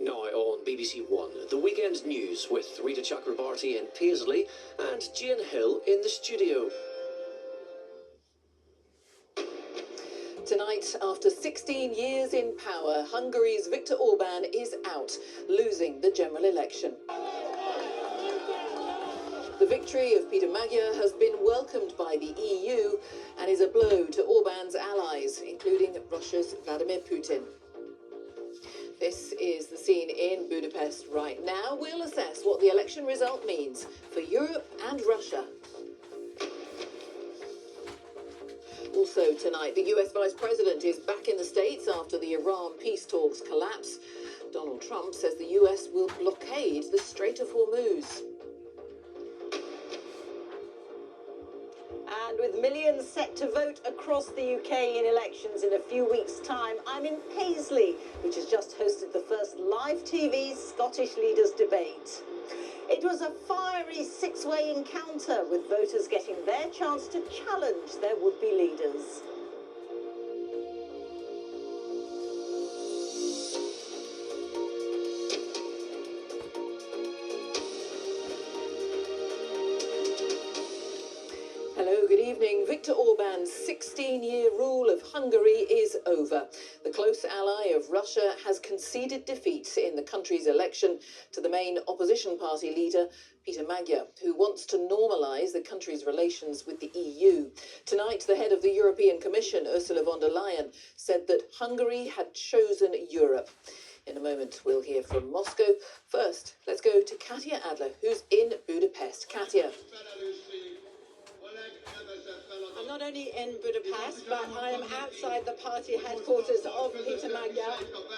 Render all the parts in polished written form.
Now on BBC One, the weekend news with Reeta Chakrabarti and Paisley and Jane Hill in the studio. Tonight, after 16 years in power, Hungary's Viktor Orbán is out, losing the general election. The victory of Peter Magyar has been welcomed by the EU and is a blow to Orbán's allies, including Russia's Vladimir Putin. This is the scene in Budapest right now. We'll assess what the election result means for Europe and Russia. Also tonight, the US Vice President is back in the States after the Iran peace talks collapse. Donald Trump says the US will blockade the Strait of Hormuz. And with millions set to vote across the UK in elections in a few weeks' time, I'm in Paisley, which has just hosted the first live TV Scottish leaders debate. It was a fiery six-way encounter, with voters getting their chance to challenge their would-be leaders. Hello, good evening. Viktor Orbán's 16-year rule of Hungary is over. The close ally of Russia has conceded defeat in the country's election to the main opposition party leader, Peter Magyar, who wants to normalise the country's relations with the EU. Tonight, the head of the European Commission, Ursula von der Leyen, said that Hungary had chosen Europe. In a moment, we'll hear from Moscow. First, let's go to Katia Adler, who's in Budapest. Katia. I'm not only in Budapest, but I am outside the party headquarters of Peter Magyar,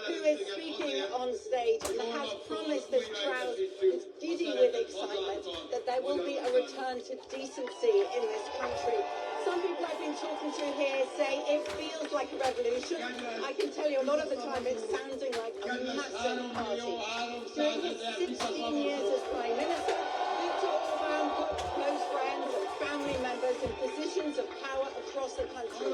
who is speaking on stage and has promised this crowd, it's giddy with excitement, that there will be a return to decency in this country. Some people I've been talking to here say it feels like a revolution. I can tell you a lot of the time it's sounding like a massive party. During his 16 years as Prime Minister, Viktor Orbán put close friends and family members in positions of power across the country.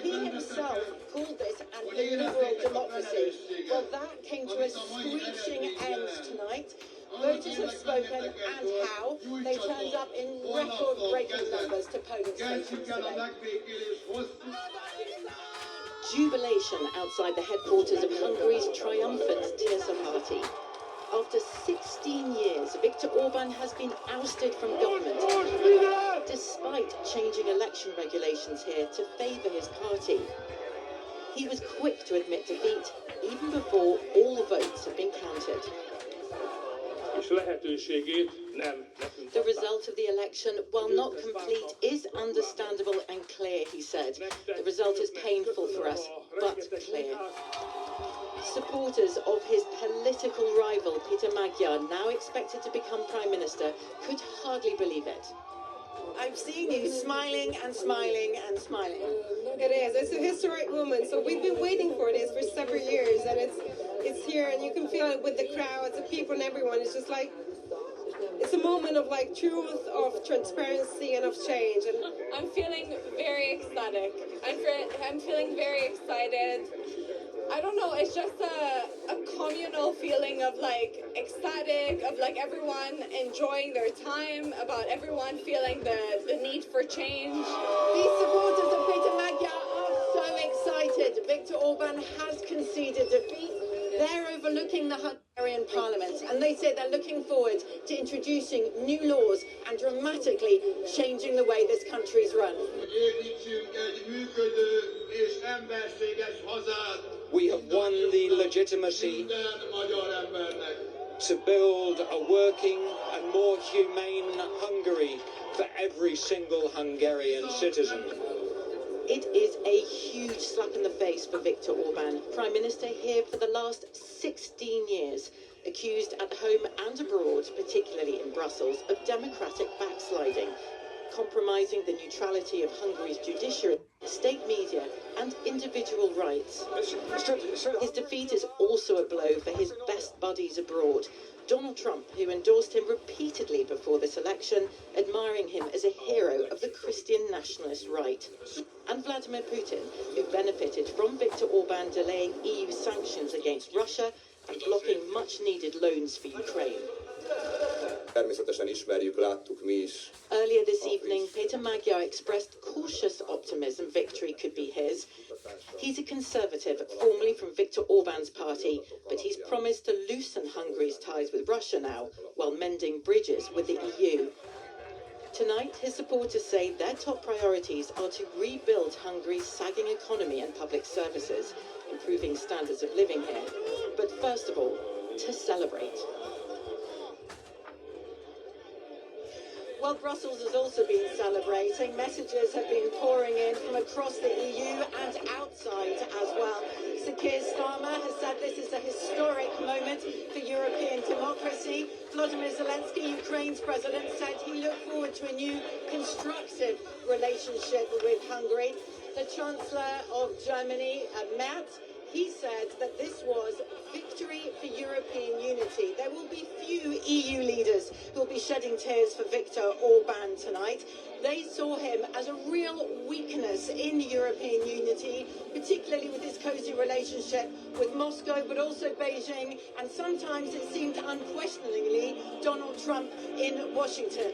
He himself called this an illiberal democracy. Well, that came to a screeching end tonight. Voters have spoken and how they turned up in record-breaking numbers to polling stations today. Jubilation outside the headquarters of Hungary's triumphant Chakrabarti. After 16 years, Viktor Orbán has been ousted from government, despite changing election regulations here to favour his party. He was quick to admit defeat, even before all the votes had been counted. The result of the election, while not complete, is understandable and clear, he said. The result is painful for us, but clear. Supporters of his political rival, Peter Magyar, now expected to become Prime Minister, could hardly believe it. I'm seeing you smiling and smiling and smiling. It is. It's a historic moment. So we've been waiting for this for several years, and it's here, and you can feel it with the crowds, the people, and everyone. It's just like it's a moment of like truth, of transparency, and of change. And I'm feeling very ecstatic. I'm feeling very excited. I don't know, it's just a communal feeling of like ecstatic, of like everyone enjoying their time, about everyone feeling the need for change. These supporters of Peter Magyar are so excited. Viktor Orbán has conceded defeat. They're overlooking the Hungarian parliament, and they say they're looking forward to introducing new laws and dramatically changing the way this country's run. We have won the legitimacy to build a working and more humane Hungary for every single Hungarian citizen. It is a huge slap in the face for Viktor Orbán, Prime Minister here for the last 16 years, accused at home and abroad, particularly in Brussels, of democratic backsliding, compromising the neutrality of Hungary's judiciary, state media and individual rights. His defeat is also a blow for his best buddies abroad. Donald Trump, who endorsed him repeatedly before this election, admiring him as a hero of the Christian nationalist right. And Vladimir Putin, who benefited from Viktor Orbán delaying EU sanctions against Russia and blocking much much-needed loans for Ukraine. Természetesen ismerjük, láttuk mi is. Earlier this evening, Peter Magyar expressed cautious optimism victory could be his. He's a conservative, formerly from Viktor Orban's party, but he's promised to loosen Hungary's ties with Russia now, while mending bridges with the EU. Tonight, his supporters say their top priorities are to rebuild Hungary's sagging economy and public services, improving standards of living here, but first of all, to celebrate. Well, Brussels has also been celebrating. Messages have been pouring in from across the EU and outside as well. Sir Keir Starmer has said this is a historic moment for European democracy. Volodymyr Zelensky, Ukraine's president, said he looked forward to a new constructive relationship with Hungary. The Chancellor of Germany, Merz, he said that this was victory for European unity. There will be few EU leaders who will be shedding tears for Viktor Orban tonight. They saw him as a real weakness in European unity, particularly with his cosy relationship with Moscow, but also Beijing, and sometimes it seemed unquestioningly Donald Trump in Washington.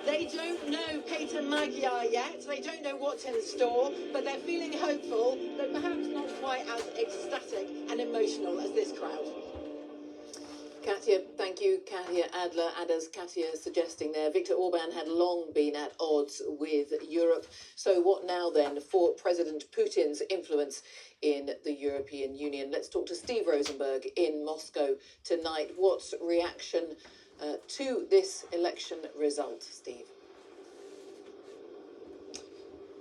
They don't know Peter Magyar yet, they don't know what's in store, but they're feeling hopeful, but perhaps not quite as ecstatic and emotional as this crowd. Katya, thank you, Katya Adler. And as Katya is suggesting there, Viktor Orban had long been at odds with Europe. So what now then for President Putin's influence in the European Union? Let's talk to Steve Rosenberg in Moscow tonight. What's reaction to this election result, Steve?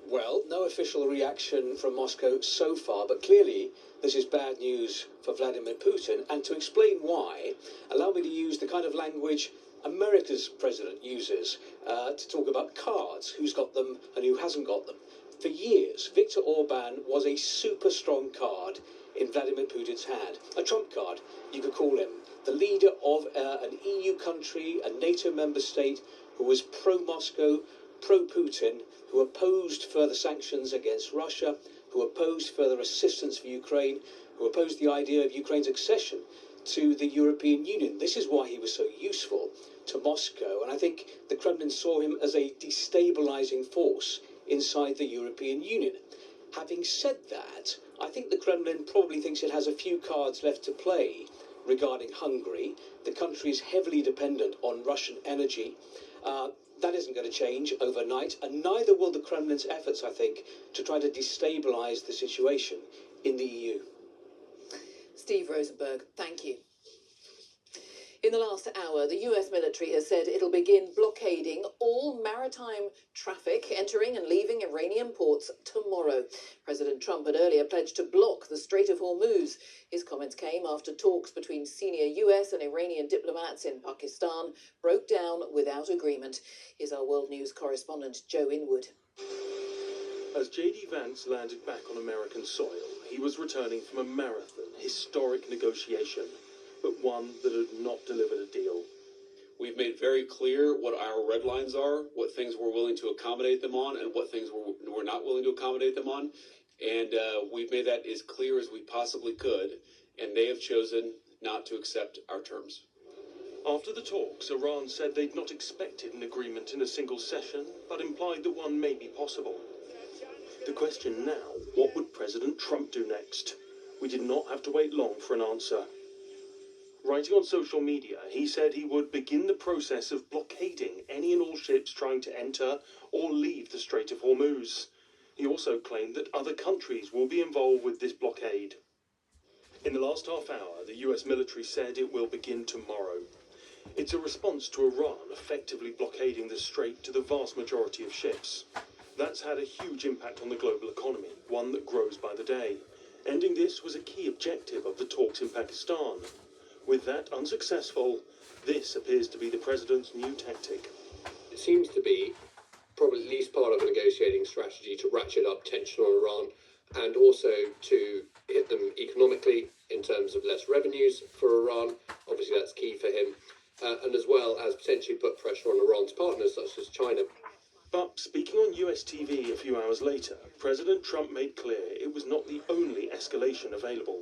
Well, no official reaction from Moscow so far, but clearly this is bad news for Vladimir Putin. And to explain why, allow me to use the kind of language America's president uses to talk about cards, who's got them and who hasn't got them. For years, Viktor Orban was a super strong card in Vladimir Putin's hand, a trump card, you could call him. The leader of an EU country, a NATO member state, who was pro-Moscow, pro-Putin, who opposed further sanctions against Russia, who opposed further assistance for Ukraine, who opposed the idea of Ukraine's accession to the European Union. This is why he was so useful to Moscow, and I think the Kremlin saw him as a destabilizing force inside the European Union. Having said that, I think the Kremlin probably thinks it has a few cards left to play regarding Hungary. The country is heavily dependent on Russian energy. That isn't going to change overnight, and neither will the Kremlin's efforts, I think, to try to destabilise the situation in the EU. Steve Rosenberg, thank you. In the last hour, the US military has said it'll begin blockading all maritime traffic entering and leaving Iranian ports tomorrow. President Trump had earlier pledged to block the Strait of Hormuz. His comments came after talks between senior US and Iranian diplomats in Pakistan broke down without agreement. Here's our World News correspondent, Joe Inwood. As J.D. Vance landed back on American soil, he was returning from a marathon, historic negotiation, but one that had not delivered a deal. We've made very clear what our red lines are, what things we're willing to accommodate them on, and what things we're not willing to accommodate them on. And we've made that as clear as we possibly could, and they have chosen not to accept our terms. After the talks, Iran said they'd not expected an agreement in a single session, but implied that one may be possible. The question now, what would President Trump do next? We did not have to wait long for an answer. Writing on social media, he said he would begin the process of blockading any and all ships trying to enter or leave the Strait of Hormuz. He also claimed that other countries will be involved with this blockade. In the last half hour, the US military said it will begin tomorrow. It's a response to Iran effectively blockading the strait to the vast majority of ships. That's had a huge impact on the global economy, one that grows by the day. Ending this was a key objective of the talks in Pakistan. With that unsuccessful, this appears to be the president's new tactic. It seems to be probably at least part of a negotiating strategy to ratchet up tension on Iran and also to hit them economically in terms of less revenues for Iran. Obviously that's key for him. And as well as potentially put pressure on Iran's partners such as China. But speaking on US TV a few hours later, President Trump made clear it was not the only escalation available.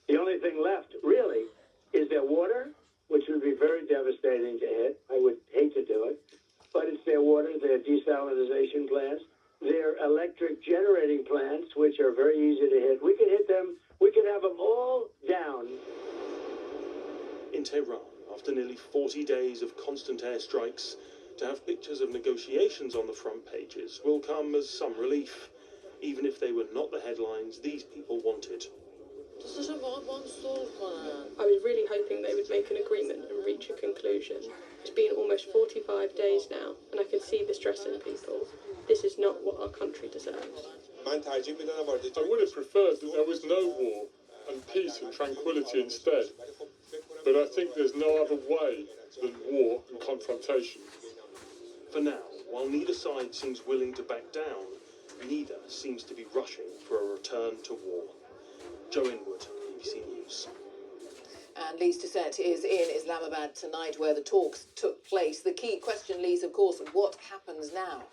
The only thing left, really, is very devastating to hit. I would hate to do it. But it's their water, their desalinization plants, their electric generating plants, which are very easy to hit. We could hit them. We could have them all down. In Tehran, after nearly 40 days of constant airstrikes, to have pictures of negotiations on the front pages will come as some relief, even if they were not the headlines these people wanted. I was really hoping they would make an agreement and reach a conclusion. It's been almost 45 days now, and I can see the stress in people. This is not what our country deserves. I would have preferred that there was no war and peace and tranquility instead. But I think there's no other way than war and confrontation. For now, while neither side seems willing to back down, neither seems to be rushing for a return to war. Joe Inwood, BBC News. And Lee's Doucette is in Islamabad tonight, where the talks took place. The key question, Lee's, of course, what happens now?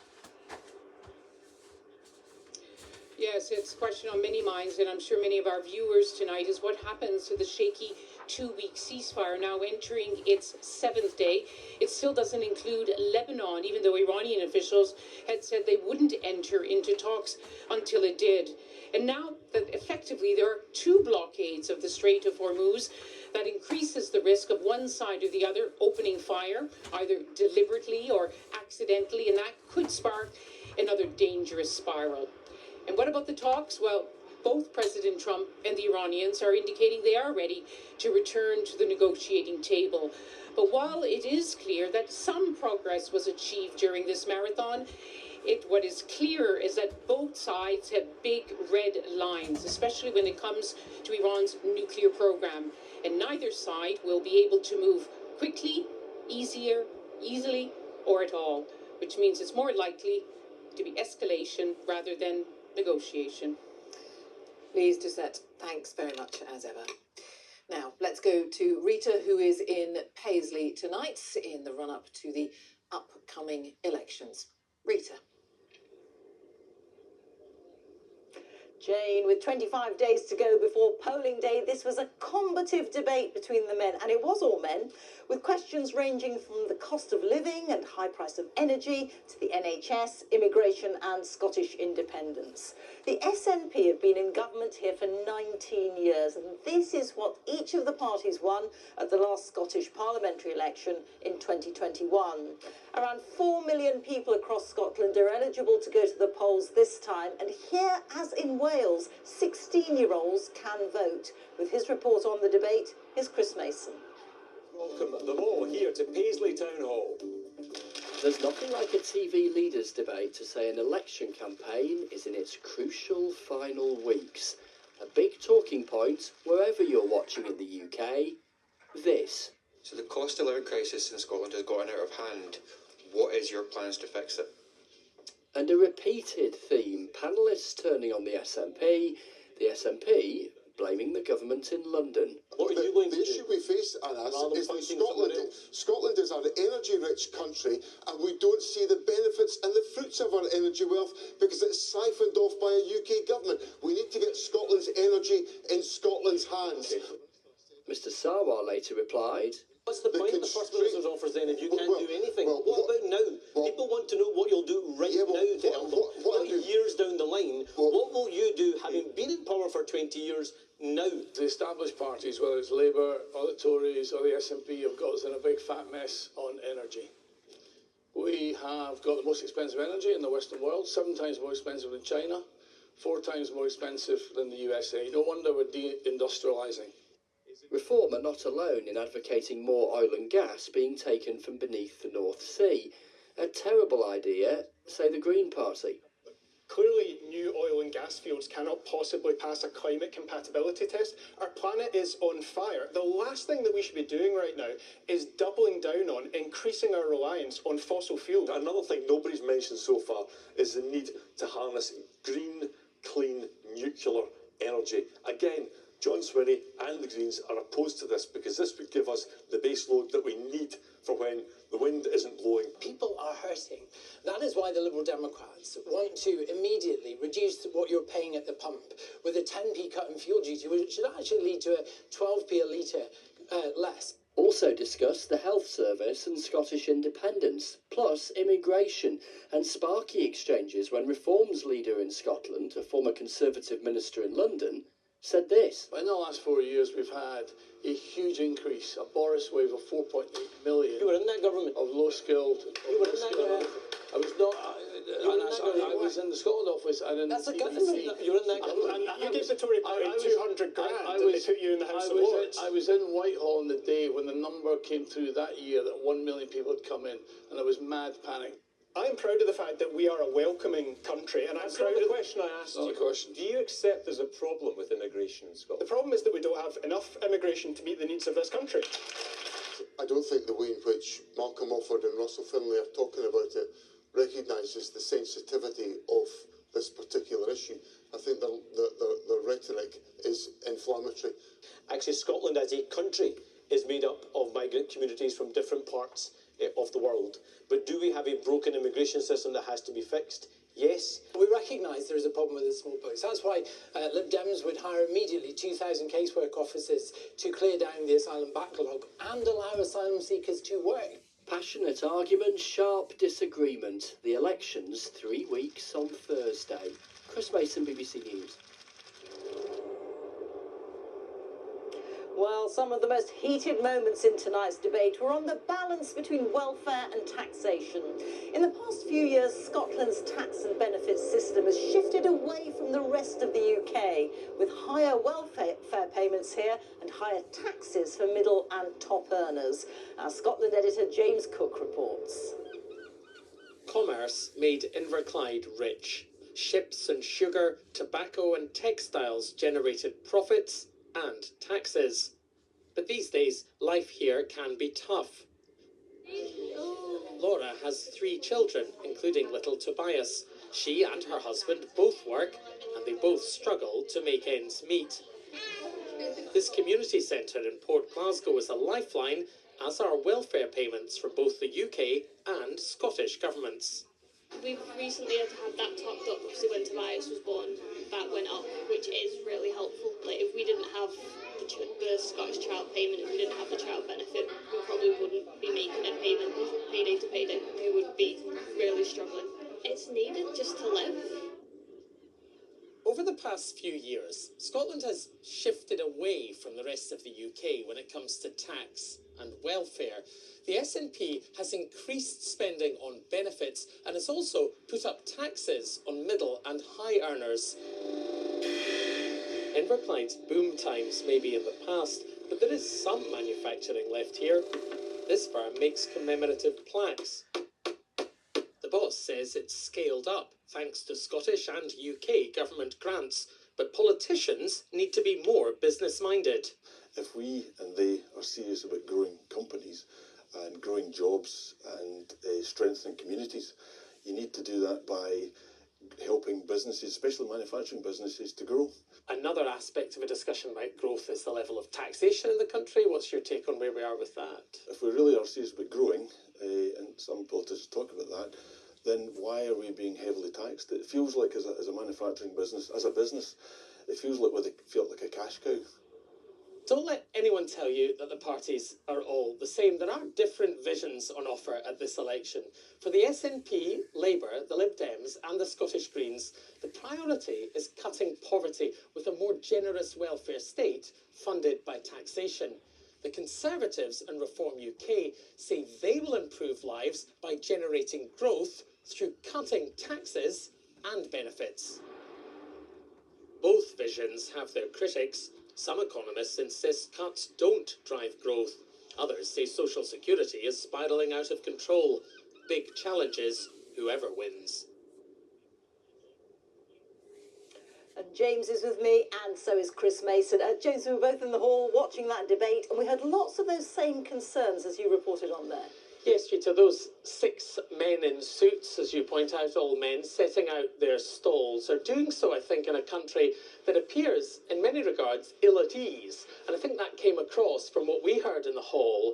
Yes, it's a question on many minds, and I'm sure many of our viewers tonight, is what happens to the shaky two-week ceasefire now entering its 7th day. It still doesn't include Lebanon, even though Iranian officials had said they wouldn't enter into talks until it did. And now that effectively there are 2 blockades of the Strait of Hormuz, that increases the risk of one side or the other opening fire, either deliberately or accidentally, and that could spark another dangerous spiral. And what about the talks? Well, both President Trump and the Iranians are indicating they are ready to return to the negotiating table. But while it is clear that some progress was achieved during this marathon, what is clear is that both sides have big red lines, especially when it comes to Iran's nuclear program. And neither side will be able to move quickly, easily, or at all, which means it's more likely to be escalation rather than negotiation. Lee's Doucette, thanks very much as ever. Now, let's go to Reeta, who is in Paisley tonight in the run-up to the upcoming elections. Reeta. Jane, with 25 days to go before polling day, this was a combative debate between the men, and it was all men, with questions ranging from the cost of living and high price of energy to the NHS, immigration and Scottish independence. The SNP have been in government here for 19 years, and this is what each of the parties won at the last Scottish parliamentary election in 2021. Around 4 million people across Scotland are eligible to go to the polls this time, and here, as in Wales, 16-year-olds can vote. With his report on the debate, here's Chris Mason. Welcome them all here to Paisley Town Hall. There's nothing like a TV leaders debate to say an election campaign is in its crucial final weeks. A big talking point wherever you're watching in the UK. This. So the cost of living crisis in Scotland has gotten out of hand. What is your plans to fix it? And a repeated theme, panellists turning on the SNP blaming the government in London. What are you going to do? The issue we face, Anas, is that Scotland is an energy-rich country, and we don't see the benefits and the fruits of our energy wealth because it's siphoned off by a UK government. We need to get Scotland's energy in Scotland's hands. Mr Sarwar later replied, what's the point of the First Minister's offers then if you can't do anything? What about now? People want to know what you'll do now to help them. 20 years down the line, what will you do, having been in power for 20 years, now? The established parties, whether it's Labour or the Tories or the SNP, have got us in a big fat mess on energy. We have got the most expensive energy in the Western world, 7 times more expensive than China, 4 times more expensive than the USA. No wonder we're deindustrialising. Reform are not alone in advocating more oil and gas being taken from beneath the North Sea. A terrible idea, say the Green Party. Clearly, new oil and gas fields cannot possibly pass a climate compatibility test. Our planet is on fire. The last thing that we should be doing right now is doubling down on increasing our reliance on fossil fuels. Another thing nobody's mentioned so far is the need to harness green, clean, nuclear energy. Again, John Swinney and the Greens are opposed to this because this would give us the base load that we need for when the wind isn't blowing. People are hurting. That is why the Liberal Democrats want to immediately reduce what you're paying at the pump with a 10p cut in fuel duty, which should actually lead to a 12p a litre less. Also discussed the health service and Scottish independence, plus immigration and sparky exchanges when Reform's leader in Scotland, a former Conservative minister in London, said this. In the last 4 years, we've had a huge increase, a Boris wave of 4.8 million. You were in that government. Of low-skilled. You were in that government. I was not. I was in the Scotland office. I didn't. That's a government. You were in that government. You gave the Tory party 200 grand. They put you in the House of Lords. I was in Whitehall on the day when the number came through that year that 1 million people had come in, and I was mad panic. I'm proud of the fact that we are a welcoming country, and I'm proud of the question I asked you. Do you accept there's a problem with immigration in Scotland? The problem is that we don't have enough immigration to meet the needs of this country. I don't think the way in which Malcolm Offord and Russell Finlay are talking about it recognises the sensitivity of this particular issue. I think the rhetoric is inflammatory. Actually, Scotland as a country is made up of migrant communities from different parts of the world. But do we have a broken immigration system that has to be fixed? Yes. We recognise there is a problem with the small boats. That's why Lib Dems would hire immediately 2,000 casework officers to clear down the asylum backlog and allow asylum seekers to work. Passionate argument, sharp disagreement. The elections 3 weeks on Thursday. Chris Mason, BBC News. Well, some of the most heated moments in tonight's debate were on the balance between welfare and taxation. In the past few years, Scotland's tax and benefits system has shifted away from the rest of the UK, with higher welfare payments here and higher taxes for middle and top earners. Our Scotland editor James Cook reports. Commerce made Inverclyde rich. Ships and sugar, tobacco and textiles generated profits and taxes. But these days, life here can be tough. Laura has 3 children, including little Tobias. She and her husband both work, and they both struggle to make ends meet. This community centre in Port Glasgow is a lifeline, as are welfare payments from both the UK and Scottish governments. We've recently had to have that topped up, obviously when Tobias was born, that went up, which is really helpful. Like, if we didn't have the Scottish child payment, if we didn't have the child benefit, we probably wouldn't be making a payment payday to payday. We would be really struggling. It's needed just to live. Over the past few years, Scotland has shifted away from the rest of the UK when it comes to tax and welfare. The SNP has increased spending on benefits and has also put up taxes on middle and high earners. Inverclyde's boom times may be in the past, but there is some manufacturing left here. This firm makes commemorative plaques. The boss says it's scaled up thanks to Scottish and UK government grants, but politicians need to be more business-minded. If we and they are serious about growing companies and growing jobs and strengthening communities, you need to do that by helping businesses, especially manufacturing businesses, to grow. Another aspect of a discussion about growth is the level of taxation in the country. What's your take on where we are with that? If we really are serious about growing, and some politicians talk about that, then why are we being heavily taxed? It feels like as a manufacturing business, as a business, it feels like we feel like a cash cow. Don't let anyone tell you that the parties are all the same. There are different visions on offer at this election. For the SNP, Labour, the Lib Dems and the Scottish Greens, the priority is cutting poverty with a more generous welfare state funded by taxation. The Conservatives and Reform UK say they will improve lives by generating growth through cutting taxes and benefits. Both visions have their critics. Some economists insist cuts don't drive growth. Others say social security is spiralling out of control. Big challenges, whoever wins. And James is with me, and so is Chris Mason. James, we were both in the hall watching that debate, and we had lots of those same concerns as you reported on there. Yes, Reeta, those 6 men in suits, as you point out, all men, setting out their stalls, are doing so, I think, in a country that appears, in many regards, ill at ease. And I think that came across from what we heard in the hall,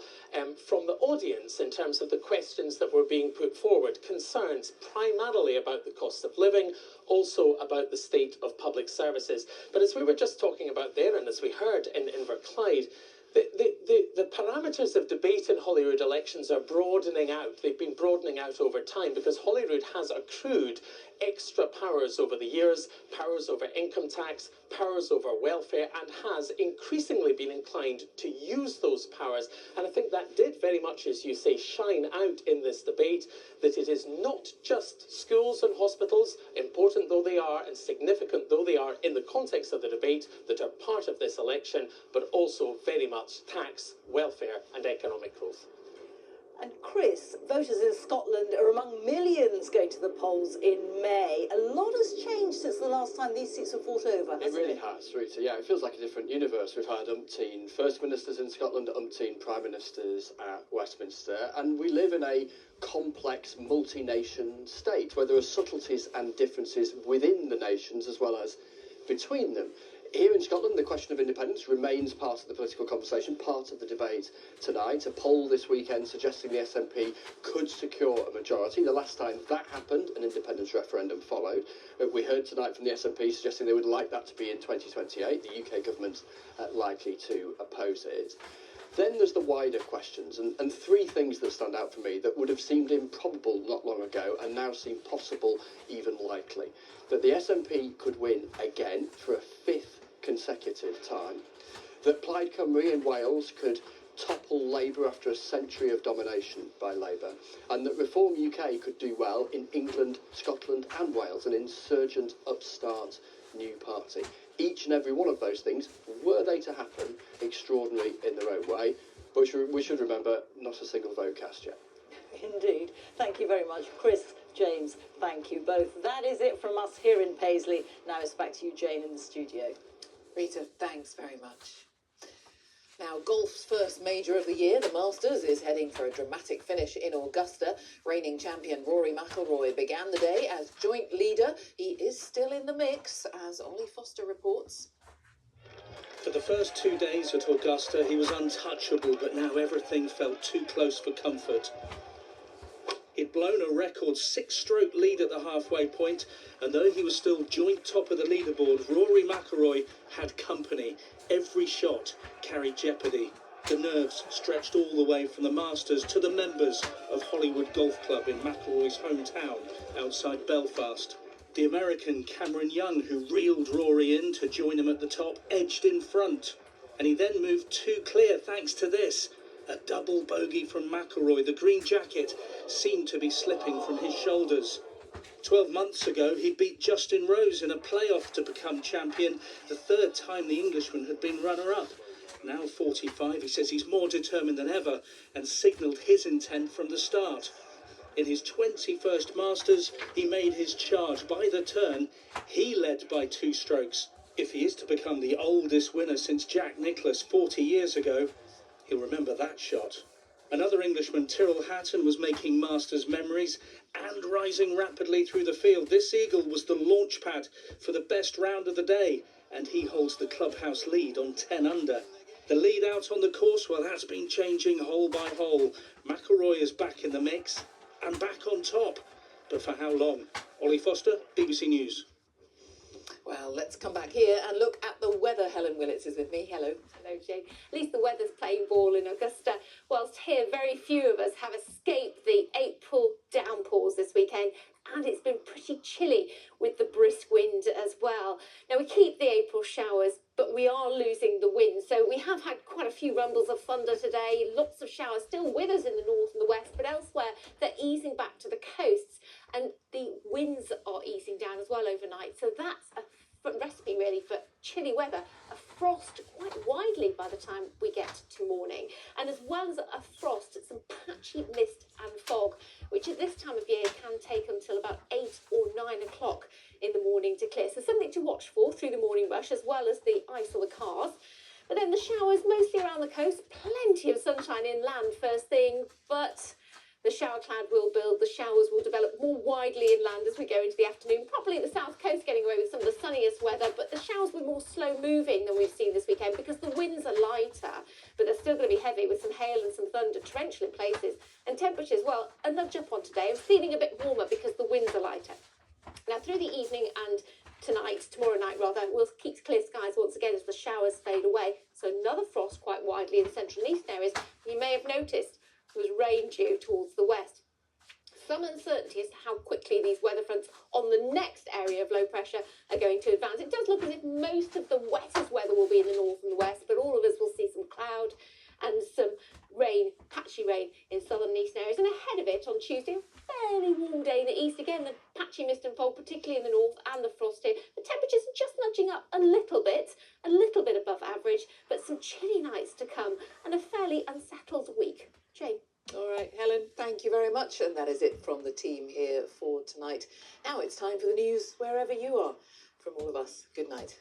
from the audience, in terms of the questions that were being put forward. Concerns primarily about the cost of living, also about the state of public services. But as we were just talking about there, and as we heard in Inverclyde, the parameters parameters of debate in Holyrood elections are broadening out. They've been broadening out over time because Holyrood has accrued extra powers over the years, powers over income tax, powers over welfare, and has increasingly been inclined to use those powers. And I think that did very much, as you say, shine out in this debate, that it is not just schools and hospitals, important though they are and significant though they are in the context of the debate, that are part of this election, but also very much tax, welfare and economic growth. And Chris, voters in Scotland are among millions going to the polls in May. A lot has changed since the last time these seats were fought over, hasn't it? It really has, Reeta. Yeah, it feels like a different universe. We've had umpteen First Ministers in Scotland, umpteen Prime Ministers at Westminster, and we live in a complex multi-nation state where there are subtleties and differences within the nations as well as between them. Here in Scotland, the question of independence remains part of the political conversation, part of the debate tonight. A poll this weekend suggesting the SNP could secure a majority. The last time that happened, an independence referendum followed. We heard tonight from the SNP suggesting they would like that to be in 2028. The UK government's likely to oppose it. Then there's the wider questions, and three things that stand out for me that would have seemed improbable not long ago and now seem possible, even likely. That the SNP could win again for a fifth consecutive time, that Plaid Cymru in Wales could topple Labour after a century of domination by Labour, and that Reform UK could do well in England, Scotland and Wales, an insurgent upstart new party. Each and every one of those things, were they to happen, extraordinary in their own way, but we should remember, not a single vote cast yet. Indeed. Thank you very much, Chris, James. Thank you both. That is it from us here in Paisley. Now it's back to you, Jane, in the studio. Reeta, thanks very much. Now, golf's first major of the year, the Masters, is heading for a dramatic finish in Augusta. Reigning champion Rory McIlroy began the day as joint leader. He is still in the mix, as Ollie Foster reports. For the first 2 days at Augusta, he was untouchable, but now everything felt too close for comfort. He'd blown a record 6-stroke lead at the halfway point, and though he was still joint top of the leaderboard, Rory McIlroy had company. Every shot carried jeopardy. The nerves stretched all the way from the Masters to the members of Hollywood Golf Club in McIlroy's hometown outside Belfast. The American Cameron Young, who reeled Rory in to join him at the top, edged in front. And he then moved 2 clear thanks to this. A double bogey from McIlroy. The green jacket seemed to be slipping from his shoulders. 12 months ago, he beat Justin Rose in a playoff to become champion, the third time the Englishman had been runner-up. Now 45, he says he's more determined than ever and signalled his intent from the start. In his 21st Masters, he made his charge. By the turn, he led by 2 strokes. If he is to become the oldest winner since Jack Nicklaus 40 years ago, he'll remember that shot. Another Englishman, Tyrrell Hatton, was making Masters memories and rising rapidly through the field. This eagle was the launch pad for the best round of the day, and he holds the clubhouse lead on 10 under. The lead out on the course, well, that's been changing hole by hole. McIlroy is back in the mix and back on top. But for how long? Ollie Foster, BBC News. Well, let's come back here and look at the weather. Helen Willits is with me. Hello. Hello, Jane. At least the weather's playing ball in Augusta. Whilst here, very few of us have escaped the April downpours this weekend, and it's been pretty chilly with the brisk wind as well. Now, we keep the April showers, but we are losing the wind. So we have had quite a few rumbles of thunder today. Lots of showers still with us in the north and the west, but elsewhere they're easing back to the coasts, and the winds are easing down as well overnight. So that's a recipe really for chilly weather. A frost quite widely by the time we get to morning, and as well as a frost, some patchy mist and fog, which at this time of year can take until about 8 or 9 o'clock in the morning to clear. So something to watch for through the morning rush, as well as the ice on the cars. But then the showers mostly around the coast, plenty of sunshine inland first thing, but the shower cloud will build. The showers will develop more widely inland as we go into the afternoon. Probably the south coast getting away with some of the sunniest weather, but the showers will be more slow moving than we've seen this weekend because the winds are lighter, but they're still going to be heavy with some hail and some thunder, torrential in places, and temperatures, well, a nudge up on today and feeling a bit warmer because the winds are lighter. Now through the evening and tomorrow night rather, we'll keep clear skies once again as the showers fade away. So another frost quite widely in central and eastern areas. You may noticed was rain due towards the west. Some uncertainty as to how quickly these weather fronts on the next area of low pressure are going to advance. It does look as if most of the wettest weather will be in the north and the west, but all of us will see some cloud and some rain, patchy rain in southern and eastern areas. And ahead of it on Tuesday, a fairly warm day in the east. Again, the patchy mist and fog, particularly in the north, and the frost here. The temperatures are just nudging up a little bit above average, but some chilly nights to come and a fairly unsettled week. Jane. All right, Helen, thank you very much. And that is it from the team here for tonight. Now it's time for the news wherever you are. From all of us, good night.